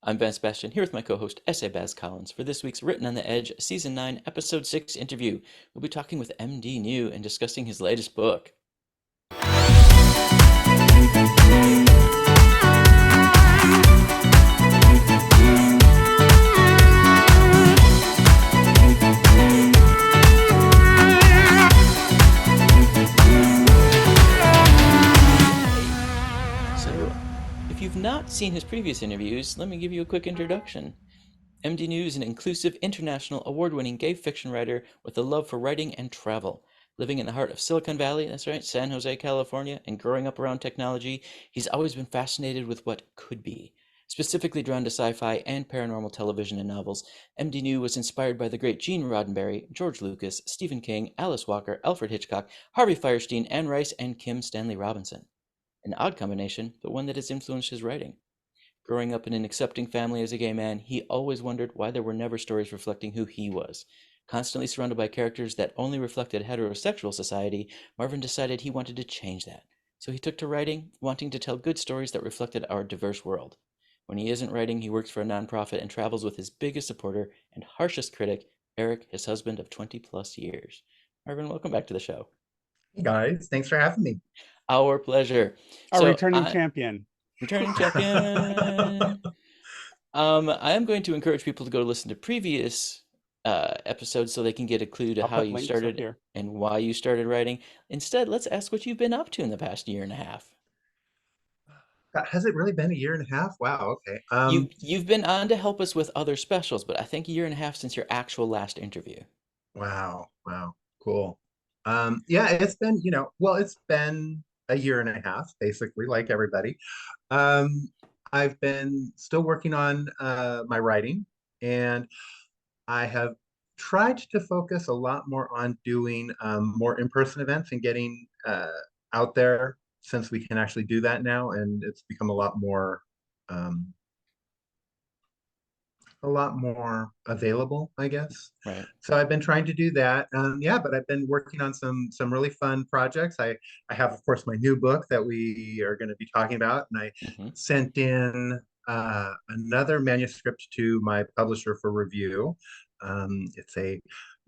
I'm Van Sebastian, here with my co-host S.A. Baz Collins for this week's Written on the Edge Season 9, Episode 6 interview. We'll be talking with MD New and discussing his latest book. If you've not seen his previous interviews, let me give you a quick introduction. MD New is an inclusive, international, award-winning gay fiction writer with a love for writing and travel. Living in the heart of Silicon Valley, that's right, San Jose, California, and growing up around technology, he's always been fascinated with what could be. Specifically drawn to sci-fi and paranormal television and novels, MD New was inspired by the great Gene Roddenberry, George Lucas, Stephen King, Alice Walker, Alfred Hitchcock, Harvey Fierstein, Anne Rice, and Kim Stanley Robinson. An odd combination, but one that has influenced his writing. Growing up in an accepting family as a gay man, he always wondered why there were never stories reflecting who he was. Constantly surrounded by characters that only reflected heterosexual society, Marvin decided he wanted to change that. So he took to writing, wanting to tell good stories that reflected our diverse world. When he isn't writing, he works for a nonprofit and travels with his biggest supporter and harshest critic, Eric, his husband of 20 plus years. Marvin, welcome back to the show. Hey guys, thanks for having me. Our pleasure. Our returning champion. Returning champion. I am going to encourage people to go listen to previous episodes so they can get a clue to how you started and why you started writing. Instead, let's ask what you've been up to in the past year and a half. Has it really been a year and a half? Wow, okay. You've been on to help us with other specials, but I think a year and a half since your actual last interview. Wow, cool. Yeah, it's been, it's been a year and a half, basically, like everybody. I've been still working on my writing, and I have tried to focus a lot more on doing more in-person events and getting out there since we can actually do that now, and it's become um, a lot more available, I guess. Right. So I've been trying to do that. Yeah, but I've been working on some really fun projects. I have, of course, my new book that we are going to be talking about, and I sent in another manuscript to my publisher for review. It's a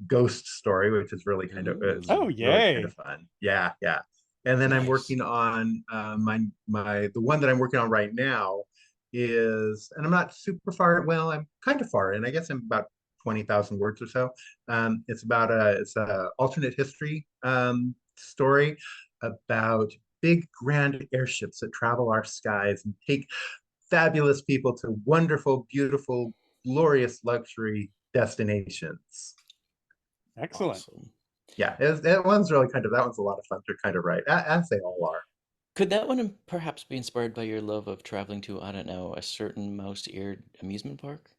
ghost story, which is really kind of really kind of fun. Yeah. And then I'm working on the one that I'm working on right now is, and I'm not super far. Well, I'm kind of far in. I guess I'm about 20,000 words or so. It's a alternate history story about big grand airships that travel our skies and take fabulous people to wonderful, beautiful, glorious luxury destinations. Excellent. Awesome. Yeah, that one's really that one's a lot of fun to kind of write, as they all are. Could that one perhaps be inspired by your love of traveling to, I don't know, a certain mouse-eared amusement park?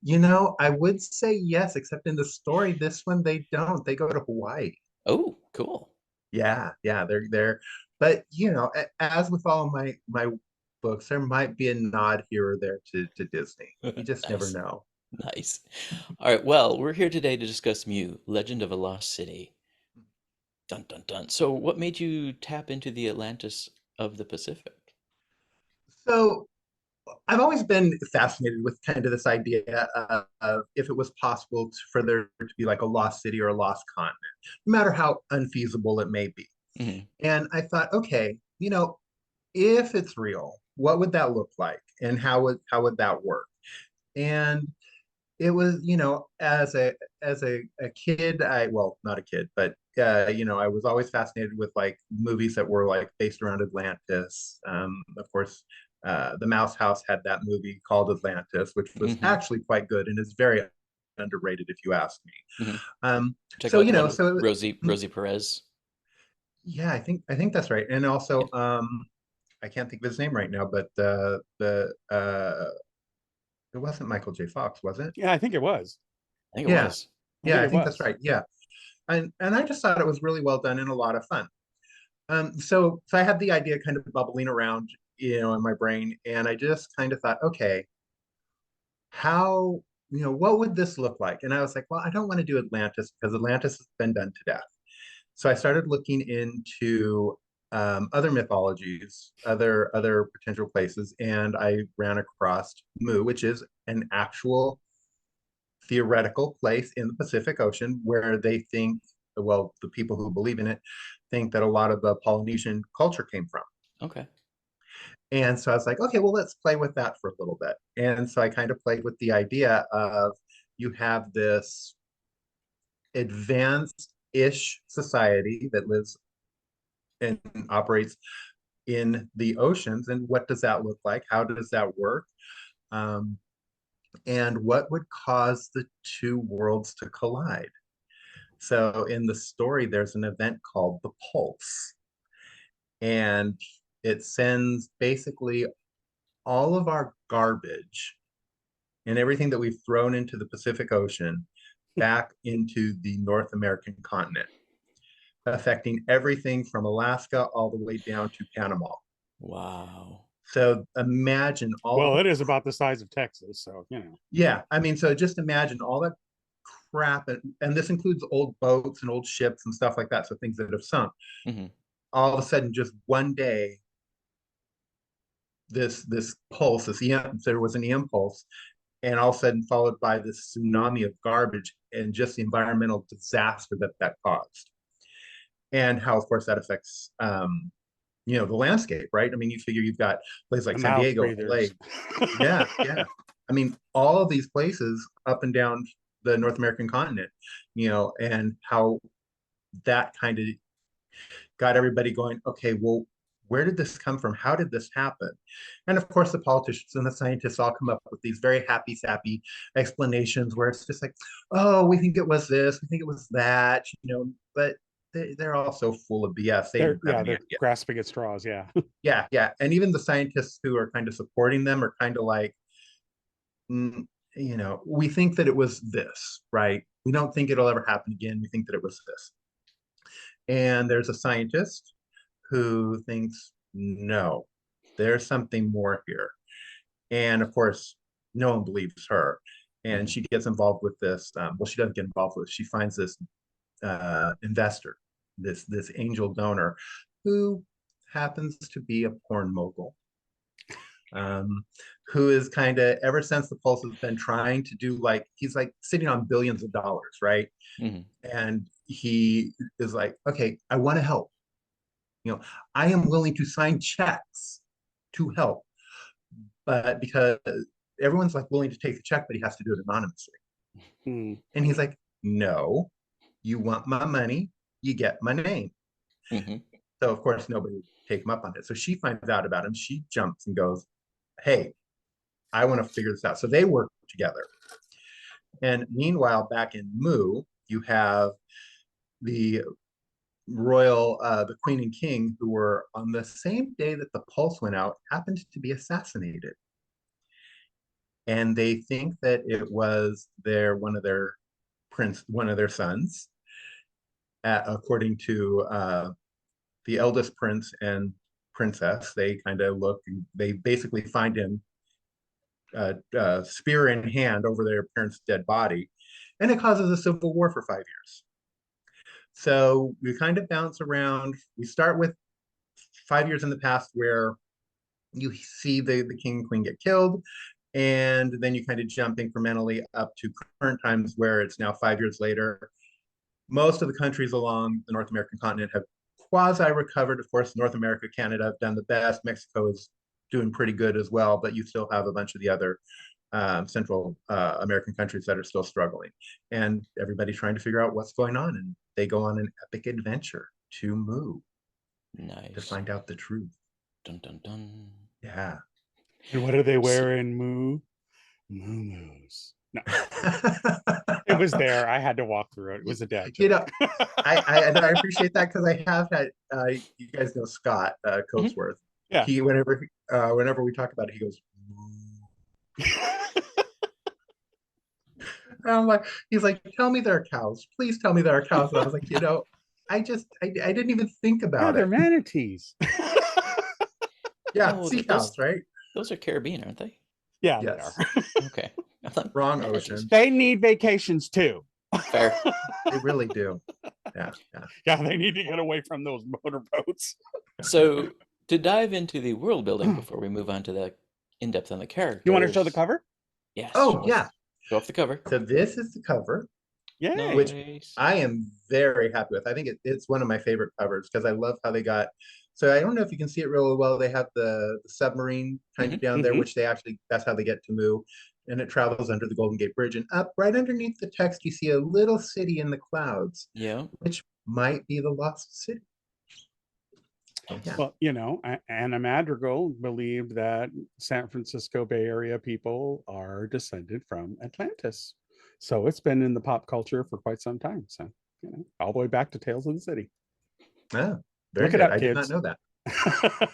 I would say yes, except in the story, this one they don't. They go to Hawaii. Oh, cool. Yeah, they're but as with all my books, there might be a nod here or there to Disney. You just never know. Nice. All right, well, we're here today to discuss Mew, Legend of a Lost City. Dun dun dun. So what made you tap into the Atlantis of the Pacific? So I've always been fascinated with kind of this idea of if it was possible for there to be like a lost city or a lost continent, no matter how unfeasible it may be. And I thought, okay, if it's real, what would that look like, and how would that work? And it was, as a kid, not a kid, but I was always fascinated with like movies that were like based around Atlantis. Of course, the Mouse House had that movie called Atlantis, which was actually quite good and is very underrated if you ask me. Rosie Perez. Yeah, I think that's right. And also, I can't think of his name right now, but it wasn't Michael J. Fox, was it? Yeah, I think it was. I think it was. I think that's right. Yeah. And I just thought it was really well done and a lot of fun. So I had the idea kind of bubbling around, in my brain, and I just kind of thought, okay, what would this look like? And I was like, well, I don't want to do Atlantis because Atlantis has been done to death. So I started looking into other mythologies, other potential places, and I ran across Mu, which is an actual theoretical place in the Pacific Ocean where they think, well, the people who believe in it think that a lot of the Polynesian culture came from. Okay. And so I was like, okay, well, let's play with that for a little bit. And so I kind of played with the idea of you have this advanced-ish society that lives and operates in the oceans. And what does that look like? How does that work? And what would cause the two worlds to collide? So in the story, there's an event called the Pulse, and it sends basically all of our garbage and everything that we've thrown into the Pacific Ocean back into the North American continent, affecting everything from Alaska all the way down to Panama. Wow. So imagine all Well, the it is about the size of Texas, so yeah, I mean, so just imagine all that crap, and this includes old boats and old ships and stuff like that, so things that have sunk. Mm-hmm. All of a sudden, just one day, this pulse, there was an impulse, and all of a sudden followed by this tsunami of garbage and just the environmental disaster that caused, and how, of course, that affects the landscape, right? I mean, you figure you've got places like the San mouth Diego, LA. breathers. Yeah. I mean, all of these places up and down the North American continent, and how that kind of got everybody going, okay, well, where did this come from? How did this happen? And of course, the politicians and the scientists all come up with these very happy, sappy explanations where it's just like, oh, we think it was this, we think it was that, but they're all so full of BS. They don't have any They're idea. grasping at straws. Yeah. Yeah. And even the scientists who are kind of supporting them are kind of like, we think that it was this, right? We don't think it'll ever happen again. We think that it was this. And there's a scientist who thinks, no, there's something more here. And of course, no one believes her. And she gets involved with this. She doesn't get involved with it. She finds this investor, this angel donor, who happens to be a porn mogul, who is kind of, ever since the Pulse has been trying to do, like, he's like sitting on billions of dollars, right? Mm-hmm. And he is like, okay, I want to help. I am willing to sign checks to help, but because everyone's like willing to take the check, but he has to do it anonymously. And he's like, no, you want my money, you get my name. So of course nobody would take him up on it. So she finds out about him. She jumps and goes, hey, I want to figure this out. So they work together. And meanwhile, back in Mu, you have the the Queen and King, who were on the same day that the Pulse went out, happened to be assassinated. And they think that it was one of their sons, according to the eldest prince and princess. They kind of look, they basically find him spear in hand over their parents' dead body, and it causes a civil war for 5 years. So we kind of bounce around. We start with 5 years in the past where you see the king and queen get killed, and then you kind of jump incrementally up to current times where it's now 5 years later. Most of the countries along the North American continent have quasi-recovered. Of course, North America, Canada have done the best. Mexico is doing pretty good as well, but you still have a bunch of the other Central American countries that are still struggling. And everybody's trying to figure out what's going on, and they go on an epic adventure to Mu. Nice. To find out the truth. Dun, dun, dun. Yeah. And what do they wear in Mu? Moo-moos. No. It was there. I had to walk through it. It was a dad joke. I appreciate that, because I have had, you guys know Scott Coatsworth. Yeah. He, whenever we talk about it, he goes, and I'm like, he's like, tell me there are cows. Please tell me there are cows. And I was like, I didn't even think about they're it. manatees. Yeah, sea cows, right? Those are Caribbean, aren't they? Yeah, yes. They are. Okay. Wrong ocean. They need vacations too. Fair. They really do. Yeah. Yeah, they need to get away from those motorboats. So to dive into the world building before we move on to the in-depth on the You want to show the characters. cover? Yes, Oh yeah. show off the cover. So this is the cover, Yay. which Nice. I am very happy with. I think it's one of my favorite covers because I love how they got. So I don't know if you can see it really well. They have the submarine kind of down there, which that's how they get to Mu, and it travels under the Golden Gate Bridge. And up right underneath the text, you see a little city in the clouds, Yeah. which might be the lost city. Yeah. Well, you know, Anna Madrigal believed that San Francisco Bay Area people are descended from Atlantis. So it's been in the pop culture for quite some time. So, you know, all the way back to Tales of the City. Oh, very Look good. it up, I did kids. not know that.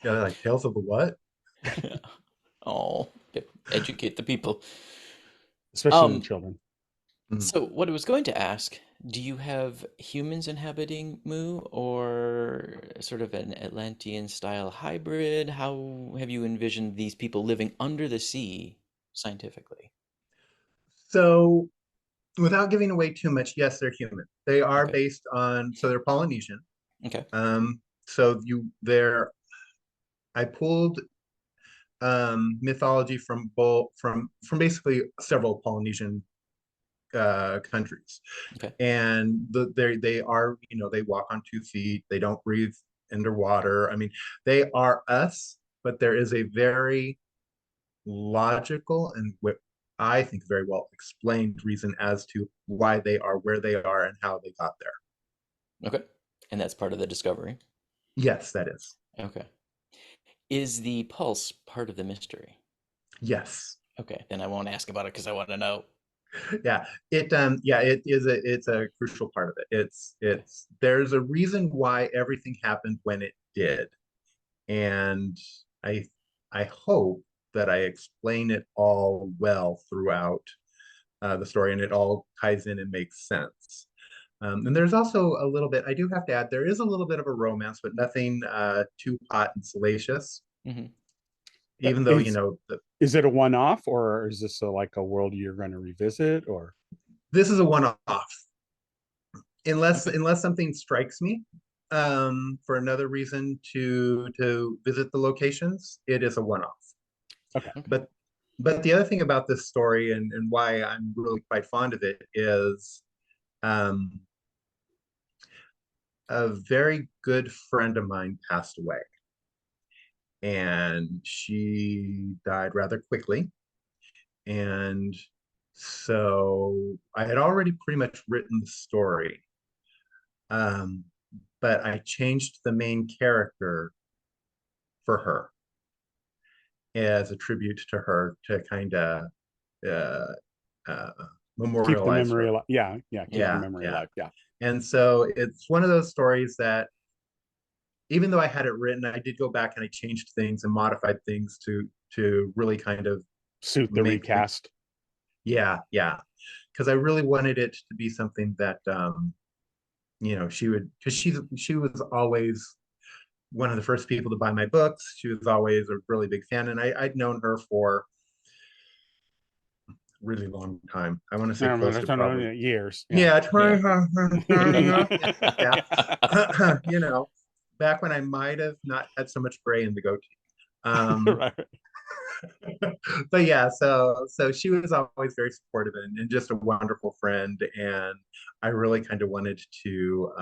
Yeah, like Tales of the what? Oh, educate the people. Especially the children. So what I was going to ask, do you have humans inhabiting Mu or sort of an Atlantean style hybrid? How have you envisioned these people living under the sea scientifically? So without giving away too much, yes, they're human. They are Okay. based on, so they're Polynesian. Okay. So I pulled mythology from both from basically several Polynesian countries, Okay. and they are, you know, they walk on 2 feet. They don't breathe underwater. I mean, they are us, but there is a very logical and what I think very well explained reason as to why they are where they are and how they got there. Okay. And that's part of the discovery. Yes, that is. Okay. Is the pulse part of the mystery? Yes. Okay, then I won't ask about it because I want to know. It's a crucial part of it. Okay. It's there's a reason why everything happened when it did. And I I hope that I explain it all well throughout the story, and it all ties in and makes sense. And there's also a little bit, I do have to add, there is a little bit of a romance, but nothing too hot and salacious. Mm-hmm. Even though, you know, Is it a one-off, or is this like a world you're going to revisit? Or this is a one-off, unless Okay. something strikes me for another reason to visit the locations. It is a one-off. okay. But the other thing about this story, and why I'm really quite fond of it, is um, a very good friend of mine passed away, and she died rather quickly. And so I had already pretty much written the story, um, but I changed the main character for her as a tribute to her, to kind of uh, uh, Keep the memorialize memory her. alive. Yeah, yeah, keep the Yeah, memory yeah. alive. Yeah. And so it's one of those stories that, even though I had it written, I did go back and I changed things and modified things to really kind of Suit the make things. recast. Yeah, yeah, because I really wanted it to be something that you know, she would, because she was always one of the first people to buy my books. She was always a really big fan, and I'd known her for a really long time. I want to say close to probably Years. Yeah. yeah, Yeah. yeah. You know, back when I might have not had so much gray in the goatee. Right. But yeah, so she was always very supportive and just a wonderful friend, and I really kind of wanted to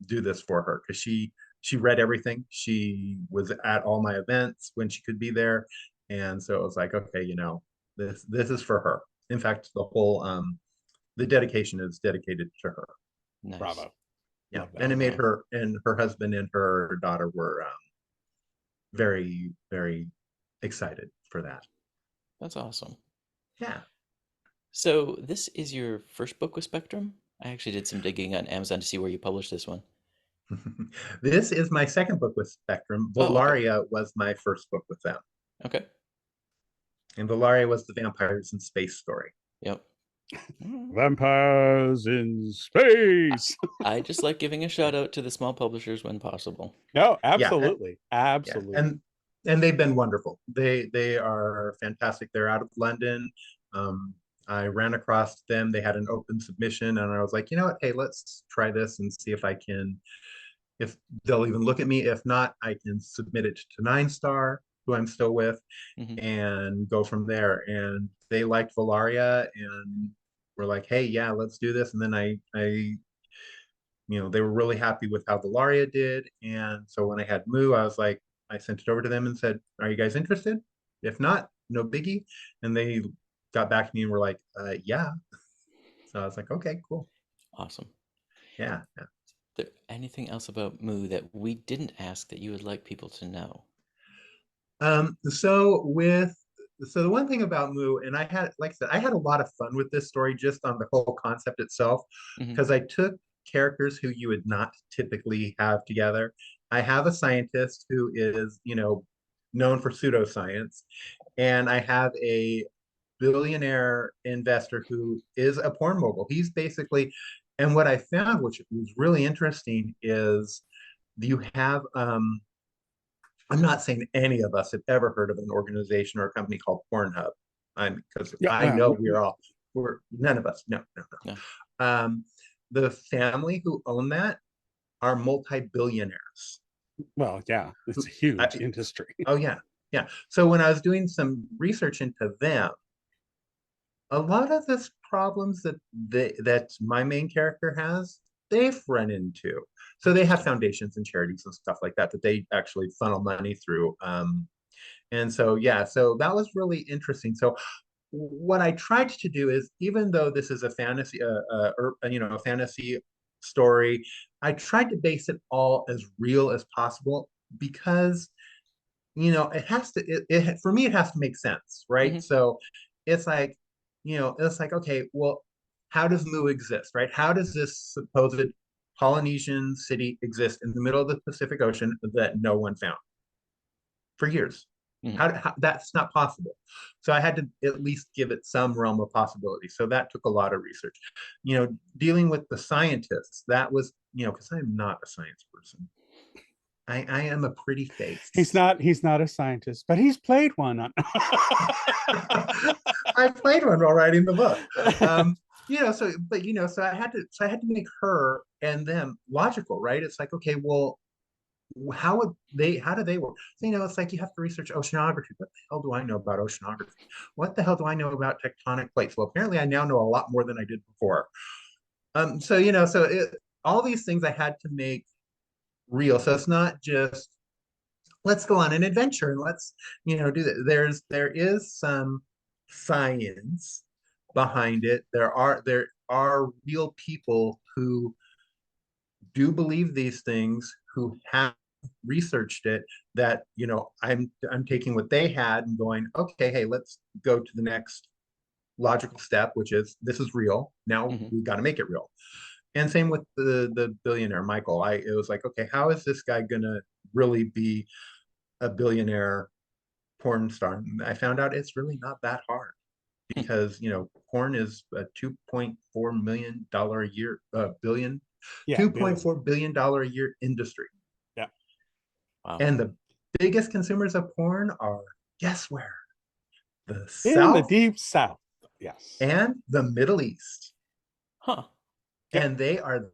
do this for her because she read everything. She was at all my events when she could be there, and so it was like, okay, you know, this is for her. In fact, the dedication is dedicated to her. Nice. Bravo. Yeah, Love that. and it made her, and her husband and her daughter were very, very excited for that. That's awesome. Yeah. So this is your first book with Spectrum? I actually did some digging on Amazon to see where you published this one. This is my second book with Spectrum. Oh, okay. Valaria was my first book with them. Okay. And Valaria was the vampires in space story. Yep. Vampires in space. I just like giving a shout out to the small publishers when possible. No, Yeah. absolutely. Yeah. Absolutely. And they've been wonderful. They are fantastic. They're out of London. I ran across them. They had an open submission, and I was like, you know what? Hey, let's try this and see if I can if they'll even look at me. If not, I can submit it to Nine Star, who I'm still with, Mm-hmm. and go from there. And they liked Valaria and were like, hey, yeah, let's do this. And then they were really happy with how Valaria did. And so when I had Moo, I was like, I sent it over to them and said, are you guys interested? If not, no biggie. And they got back to me and were like, yeah. So I was like, okay, cool. Awesome. Yeah. Is there anything else about Moo that we didn't ask that you would like people to know? Um, so with so the one thing about Moo, and I had, like I said, I had a lot of fun with this story just on the whole concept itself, Mm-hmm. because I took characters who you would not typically have together. I have a scientist who is, known for pseudoscience, and I have a billionaire investor who is a porn mogul. He's basically, and what I found, which was really interesting, is you have I'm not saying any of us have ever heard of an organization or a company called Pornhub. Because Yeah, I well, know we're none of us. No, no, No. no. The family who own that are multi-billionaires. well, yeah, it's Who, a huge industry. oh yeah, yeah. So when I was doing some research into them, a lot of the problems that my main character has, they've run into. So they have Interesting. foundations and charities and stuff like that that they actually funnel money through. And so yeah, so that was really interesting. So what I tried to do is, even though this is a fantasy, a fantasy story, I tried to base it all as real as possible, because it has to. For me, it has to make sense, right? Mm-hmm. So it's like, okay, well, how does Mu exist, right? How does this supposed Polynesian city exist in the middle of the Pacific Ocean that no one found for years? Mm-hmm. How that's not possible. So I had to at least give it some realm of possibility. So that took a lot of research. Dealing with the scientists, that was, because I'm not a science person. I am a pretty He's face. not he's not a scientist, but he's played one on I played one while writing the book. So I had to make her and them logical, right? It's like, okay, well, how do they work? So, it's like you have to research oceanography. What the hell do I know about oceanography? What the hell do I know about tectonic plates? Well, apparently I now know a lot more than I did before. All these things I had to make real. So it's not just, let's go on an adventure and let's, do that. There is some science behind it. There are real people who do believe these things, who have researched it, that I'm taking what they had and going, okay, hey, let's go to the next logical step, which is, this is real. Now Mm-hmm. we've got to make it real. And same with the billionaire Michael. It was like, okay, how is this guy gonna really be a billionaire porn star? And I found out it's really not that hard, because porn is a $2.4 million a year, billion, yeah, billion. $2.4 billion a year industry. Yeah. Wow. And the biggest consumers of porn are, guess where? The In the South deep south. Yes. and the Middle East. Huh. Yep. And they are the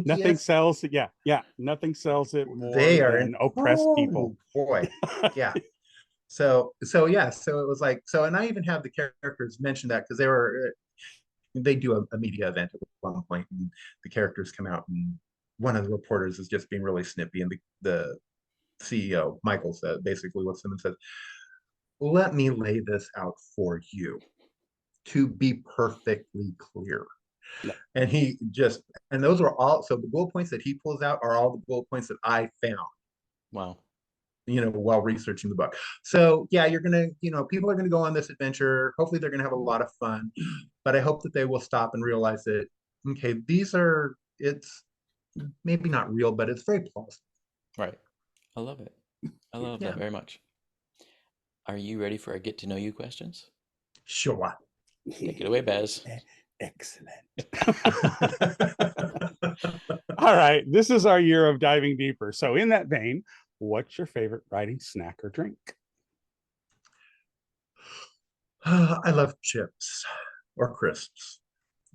Nothing kinkiest. sells it. Yeah. Yeah. Nothing sells it more They are than oppressed people. oh boy. Yeah. So it was like, and I even have the characters mention that, because they do a media event at one point, and the characters come out, and one of the reporters is just being really snippy, and the CEO Michael said, basically looks at him and says, let me lay this out for you to be perfectly clear. Yeah. And those are all, so the bullet points that he pulls out are all the bullet points that I found, Wow. while researching the book. So yeah, people are gonna go on this adventure. Hopefully they're gonna have a lot of fun, but I hope that they will stop and realize that, okay, it's maybe not real, but it's very plausible. Right. I love it. I love that Yeah, very much. Are you ready for our get to know you questions? sure. Take it away, Baz. Excellent. All right. This is our year of diving deeper. So, in that vein, what's your favorite writing snack or drink? I love chips or crisps.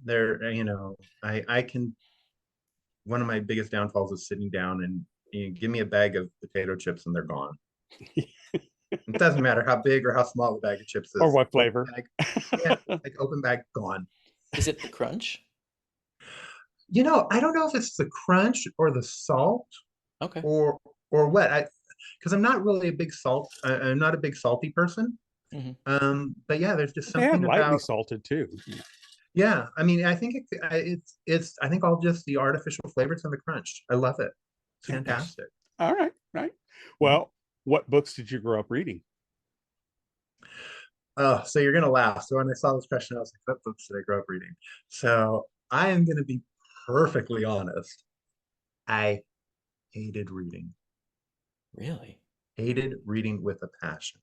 They're, I can, one of my biggest downfalls is sitting down and You give me a bag of potato chips and they're gone. It doesn't matter how big or how small the bag of chips is. Or what flavor. Yeah, like open bag, gone. Is it the crunch? I don't know if it's the crunch or the salt Okay. or what. Because I'm not really a big salt. I'm not a big salty person. But yeah, there's just They have something lightly about. salted too. Yeah, I mean, I think it's I think all just the artificial flavors and the crunch. I love it. It's fantastic. All right, right. Well, what books did you grow up reading? Oh, so you're gonna laugh. So when I saw this question, I was like, what books did I grow up reading? So I am gonna be perfectly honest. I hated reading. Really? Hated reading with a passion.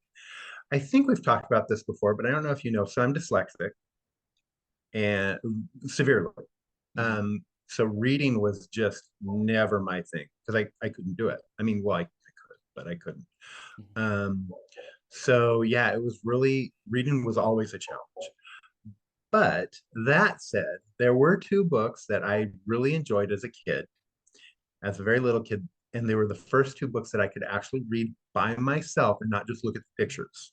I think we've talked about this before, but I don't know if you know. So I'm dyslexic and severely. So reading was just never my thing because I couldn't do it. I mean, well, I could, but I couldn't. So yeah, it was really reading was always a challenge. But that said, there were two books that I really enjoyed as a kid, as a very little kid, and they were the first two books that I could actually read by myself and not just look at the pictures.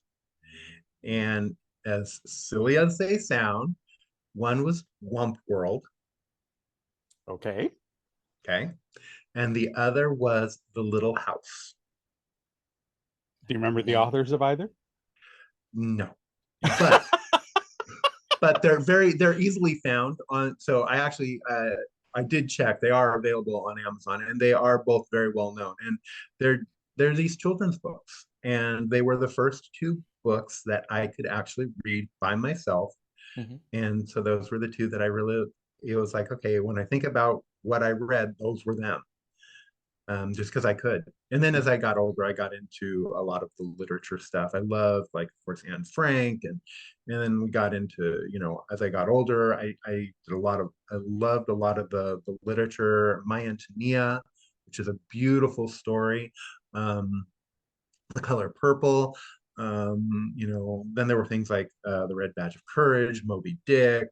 And as silly as they sound, one was Wump World. Okay. Okay. And the other was The Little House. Do you remember the authors of either? No. But but they're easily found on. So I did check. They are available on Amazon, and they are both very well known. And they're these children's books, and they were the first two books that I could actually read by myself. And so those were the two that I really. It was like, okay, when I think about what I read, those were them. Just because I could. And then as I got older, I got into a lot of the literature stuff. I loved, like, of course, Anne Frank, and then we got into, as I got older, I did I loved a lot of the literature, My Antonia, which is a beautiful story, The Color Purple. Then there were things like The Red Badge of Courage, Moby Dick.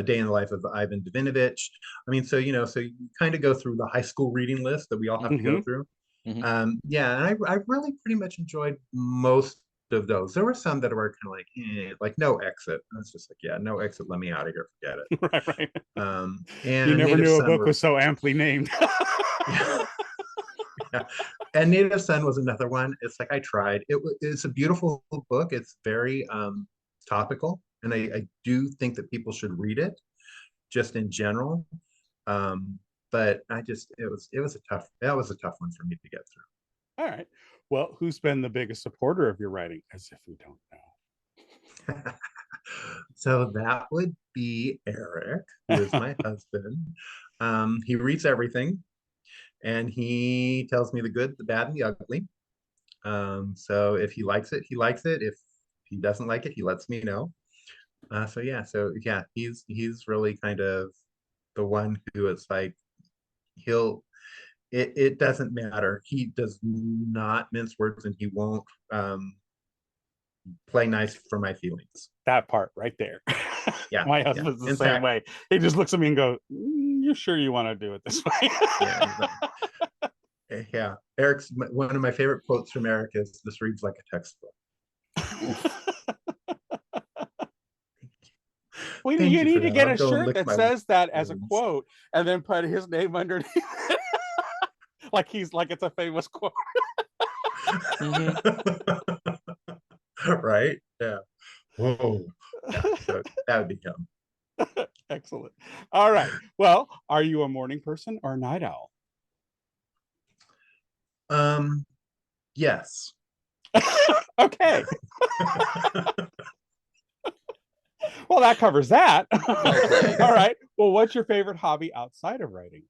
Day in the Life of Ivan Devinovich. I mean, so so you kind of go through the high school reading list that we all have to go through. Yeah, and I really pretty much enjoyed most of those. There were some that were kind of like No Exit. And it's just like, yeah, No Exit. Let me out of here. Forget it. Right. And you never Native knew a Son book was so amply named. yeah. And Native Son was another one. It's like I tried. It's a beautiful book. It's very topical, and I do think that people should read it just in general. But that was a tough one for me to get through. All right. Well, who's been the biggest supporter of your writing? As if we don't know. So that would be Eric, who is my husband. He reads everything, and he tells me the good, the bad, and the ugly. So if he likes it, he likes it. If he doesn't like it, he lets me know. So yeah, he's really kind of the one who is like it doesn't matter. He does not mince words, and he won't play nice for my feelings. That part right there. Yeah, my husband's the same way. He just looks at me and goes, "You sure you want to do it this way?" Yeah. Eric's one of my favorite quotes from Eric is, "This reads like a textbook." Well, you need to get a shirt that says that as a quote, and then put his name underneath it. like it's a famous quote. Right? Yeah. Whoa. Yeah, so that would be him. Excellent. All right. Well, are you a morning person or a night owl? Yes. Okay. Well, that covers that. All right. Well, what's your favorite hobby outside of writing?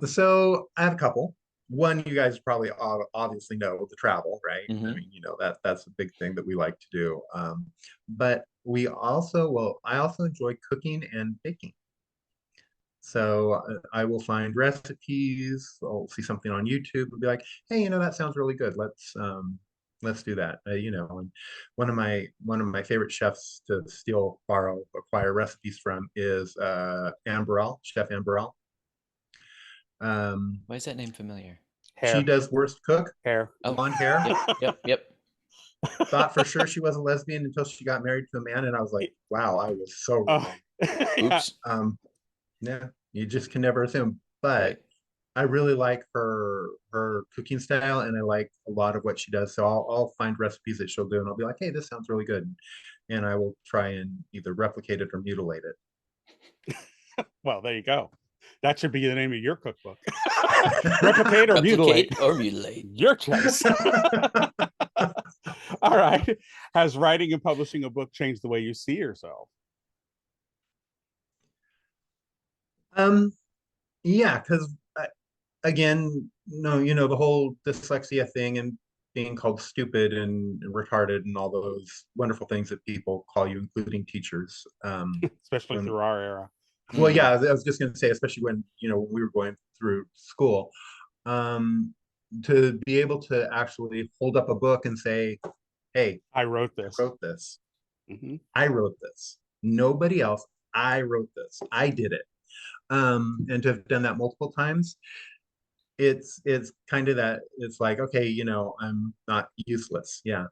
So I have a couple. One, you guys probably obviously know, the travel, right? I mean, that's a big thing that we like to do. But I also enjoy cooking and baking. So I will find recipes. I'll see something on YouTube and be like, hey, that sounds really good. Let's do that. And one of my favorite chefs to acquire recipes from is Chef Amberell. Why is that name familiar? She Does Worst Cook. Hair. Oh, Blonde hair. Yep. Thought for sure she was a lesbian until she got married to a man, and I was like, wow, I was so wrong. Oops. Yeah, you just can never assume. But Right. I really like her cooking style, and I like a lot of what she does. So I'll find recipes that she'll do, and I'll be like, hey, this sounds really good, and I will try and either replicate it or mutilate it. Well, there you go. That should be the name of your cookbook. Replicate or mutilate. Replicate or mutilate. Your choice. All right. Has writing and publishing a book changed the way you see yourself? Yeah, because again, no, the whole dyslexia thing and being called stupid and retarded and all those wonderful things that people call you, including teachers. Especially through our era. Well, yeah, I was just going to say, especially when we were going through school, to be able to actually hold up a book and say, "Hey, I wrote this. I wrote this. I wrote this. Nobody else. I wrote this. I did it." And to have done that multiple times, it's kind of that. It's like, okay, I'm not useless. Yeah.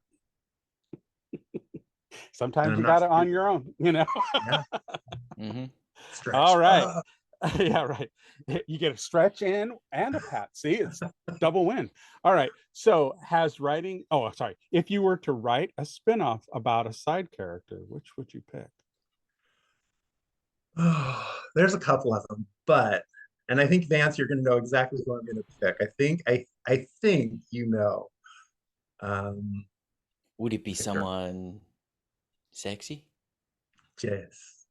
Sometimes you got it on your own. Yeah. Stretch. All right. Yeah, right. You get a stretch in and a pat. See, it's double win. All right. So has writing, if you were to write a spinoff about a side character, which would you pick? There's a couple of them, and I think, Vance, you're going to know exactly who I'm going to pick. I think Would it be someone sexy? Yes.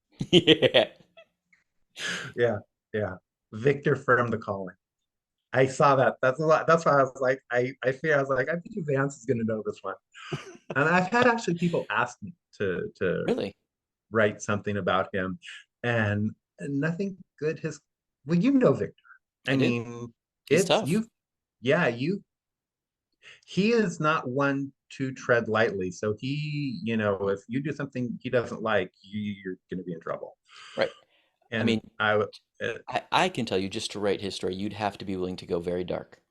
Yeah. Yeah. Victor from The Calling. I saw that. That's a lot. That's why I was like, I was like, I think Vance is going to know this one. And I've had actually people ask me to Really write something about him, and nothing good has. Well, Victor. I mean, he's it's tough. He is not one to tread lightly. So he, if you do something he doesn't like, you're going to be in trouble. Right. And I mean, I can tell you, just to write his story, you'd have to be willing to go very dark.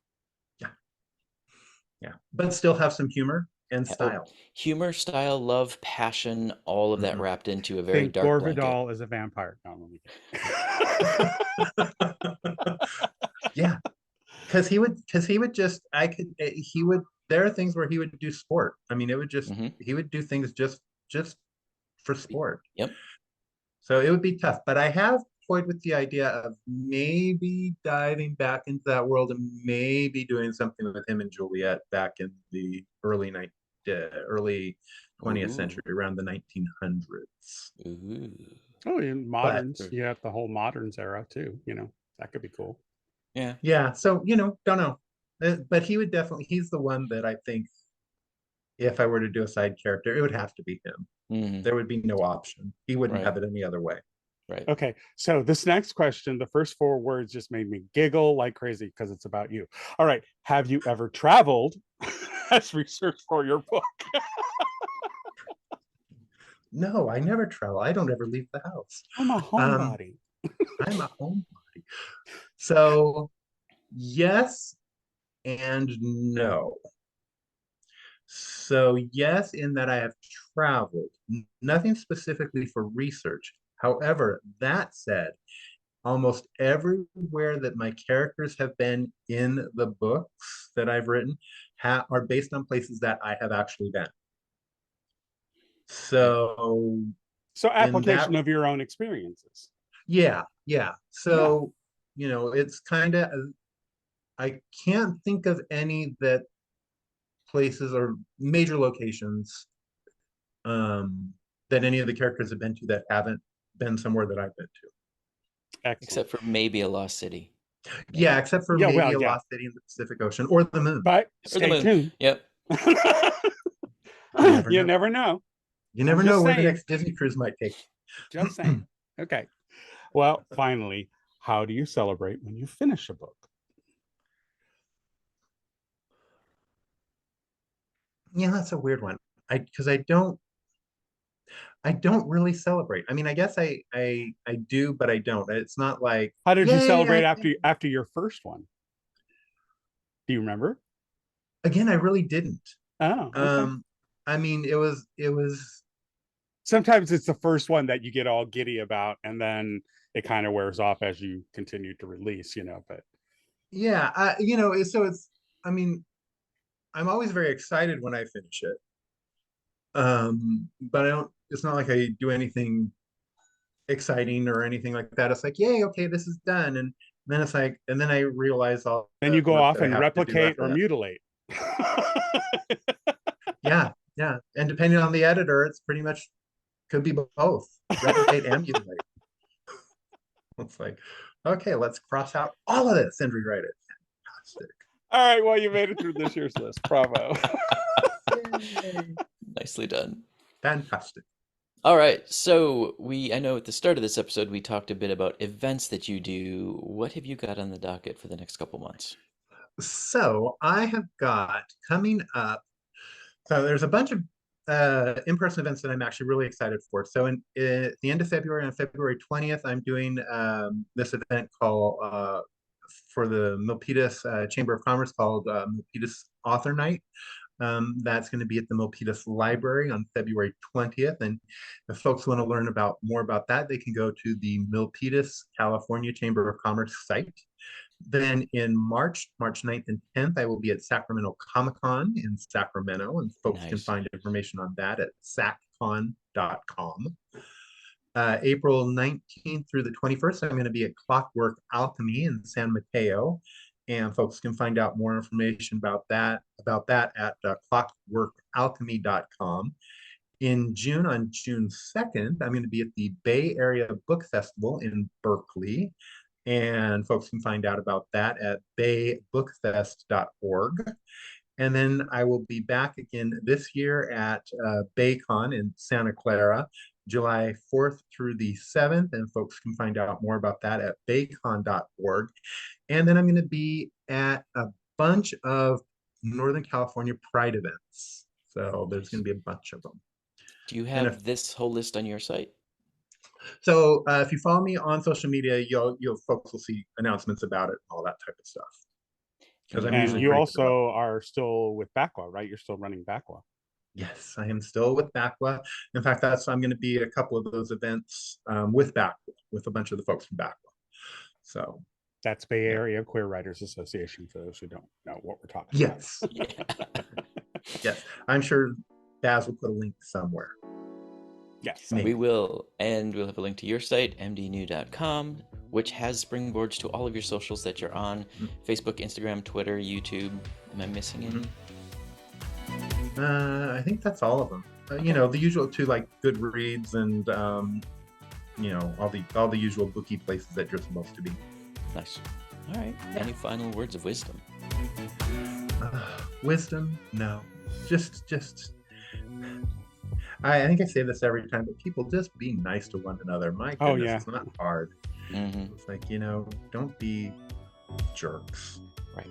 Yeah, but still have some humor and style. Humor, style, love, passion, all of that wrapped into a very dark Gore blanket. Vidal is a vampire. Yeah, because he would just there are things where he would do sport. I mean, it would just he would do things just for sport. Yep. So it would be tough, but I have toyed with the idea of maybe diving back into that world and maybe doing something with him and Juliet back in the early 20th century, around the 1900s. Oh, in moderns, you have the whole moderns era too. That could be cool. Yeah. So don't know, but he's the one that I think, if I were to do a side character, it would have to be him. There would be no option. He wouldn't have it any other way. Right. Okay. So this next question, the first 4 words just made me giggle like crazy because it's about you. All right. Have you ever traveled as research for your book? No, I never travel. I don't ever leave the house. I'm a homebody. I'm a homebody. So yes and no. So yes, in that I have traveled, nothing specifically for research. However, that said, almost everywhere that my characters have been in the books that I've written are based on places that I have actually been. So application of your own experiences. Yeah. So, it's kind of, I can't think of any places or major locations that any of the characters have been to that haven't been somewhere that I've been to. Excellent. Except for maybe a lost city. Yeah, except for maybe a lost city in the Pacific Ocean or the moon. But stay tuned. Yep. You never know. You never know where the next Disney cruise might take you. Just saying. Okay. Well, finally, how do you celebrate when you finish a book? Yeah, that's a weird one. I don't really celebrate. I mean, I guess I do, but I don't. It's not like, How did you yay, celebrate after your first one? Do you remember? again, I really didn't. Oh, okay. Um, I mean, it was Sometimes it's the first one that you get all giddy about, and then it kind of wears off as you continue to release, but yeah, so it's, I mean, I'm always very excited when I finish it. But I don't, it's not like I do anything exciting or anything like that. It's like, yay, okay, this is done. And then it's like, and then I realize all then you the go work off that I and have to do replicate after or that. mutilate. Yeah, yeah. And depending on the editor, it's pretty much could be both, replicate and mutilate. It's like, okay, let's cross out all of this and rewrite it. Fantastic. All right, well, you made it through this year's list. Bravo. Yay. Nicely done. Fantastic. All right, so I know at the start of this episode we talked a bit about events that you do. What have you got on the docket for the next couple months? So I have got coming up, so there's a bunch of in-person events that I'm actually really excited for. So at the end of February, on February 20th, I'm doing this event called for the Milpitas Chamber of Commerce called Milpitas Author Night. That's going to be at the Milpitas Library on February 20th. And if folks want to learn more about that, they can go to the Milpitas, California Chamber of Commerce site. Then in March 9th and 10th, I will be at Sacramento Comic-Con in Sacramento, and folks can find information on that at saccon.com. April 19th through the 21st, I'm going to be at Clockwork Alchemy in San Mateo, and folks can find out more information about that at clockworkalchemy.com. In June, on June 2nd, I'm going to be at the Bay Area Book Festival in Berkeley. And folks can find out about that at baybookfest.org. And then I will be back again this year at BayCon in Santa Clara, July 4th through the 7th. And folks can find out more about that at baycon.org. And then I'm going to be at a bunch of Northern California Pride events. So there's going to be a bunch of them. Do you have this whole list on your site? So if you follow me on social media, you'll folks will see announcements about it, all that type of stuff. Because and you also are still with Bacqua, right? You're still running Bacqua. Yes, I am still with Bacqua. In fact, I'm going to be at a couple of those events with Bacqua, with a bunch of the folks from Bacqua. So that's Bay Area Queer Writers Association, for those who don't know what we're talking about. Yes. Yes, I'm sure Baz will put a link somewhere. Yes, we will. And we'll have a link to your site, mdnew.com, which has springboards to all of your socials that you're on. Facebook, Instagram, Twitter, YouTube. Am I missing any? I think that's all of them. The usual too, like Goodreads and all the usual bookie places that you're supposed to be. Nice. All right. Yeah. Any final words of wisdom? Wisdom? No. Just I think I say this every time, but people just be nice to one another. My goodness, It's not hard. Mm-hmm. It's like, don't be jerks. Right.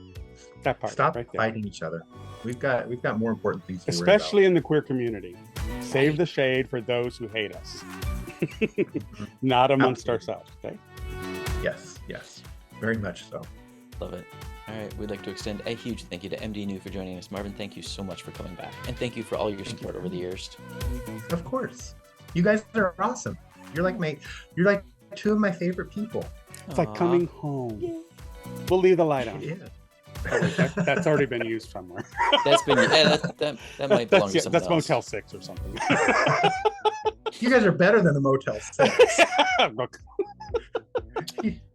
That part. Stop right fighting each other. We've got more important things to especially in the queer community. Save the shade for those who hate us. Not amongst ourselves, okay? Yes. Very much so. Love it. All right, we'd like to extend a huge thank you to MD New for joining us. Marvin, thank you so much for coming back. And thank you for all your support over the years. Of course. You guys are awesome. You're like two of my favorite people. It's like coming home. Yay. We'll leave the light on. Yeah. Oh, wait, that's already been used somewhere. That's been that might belong to someone else. Motel 6 or something. You guys are better than a Motel 6.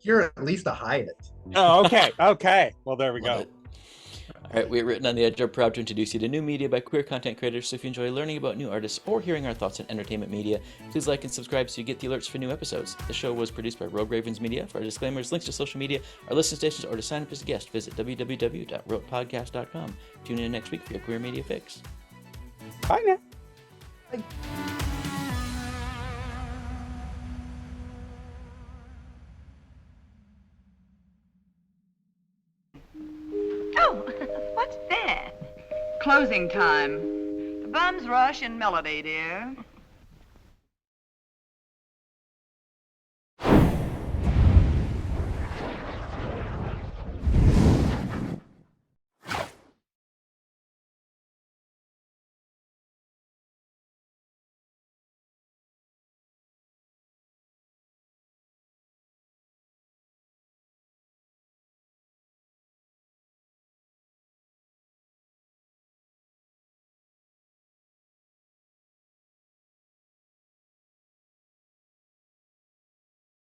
You're at least a Hyatt. Oh, okay. Well, there we go. All right, we're Written on the Edge are proud to introduce you to new media by queer content creators. So if you enjoy learning about new artists or hearing our thoughts on entertainment media, please like and subscribe so you get the alerts for new episodes. The show was produced by Rogue Ravens Media. For our disclaimers, links to social media, our listen stations, or to sign up as a guest, visit www.rotepodcast.com. Tune in next week for your queer media fix. Bye now. Bye. Oh, what's that? Closing time. The bums rush in melody, dear.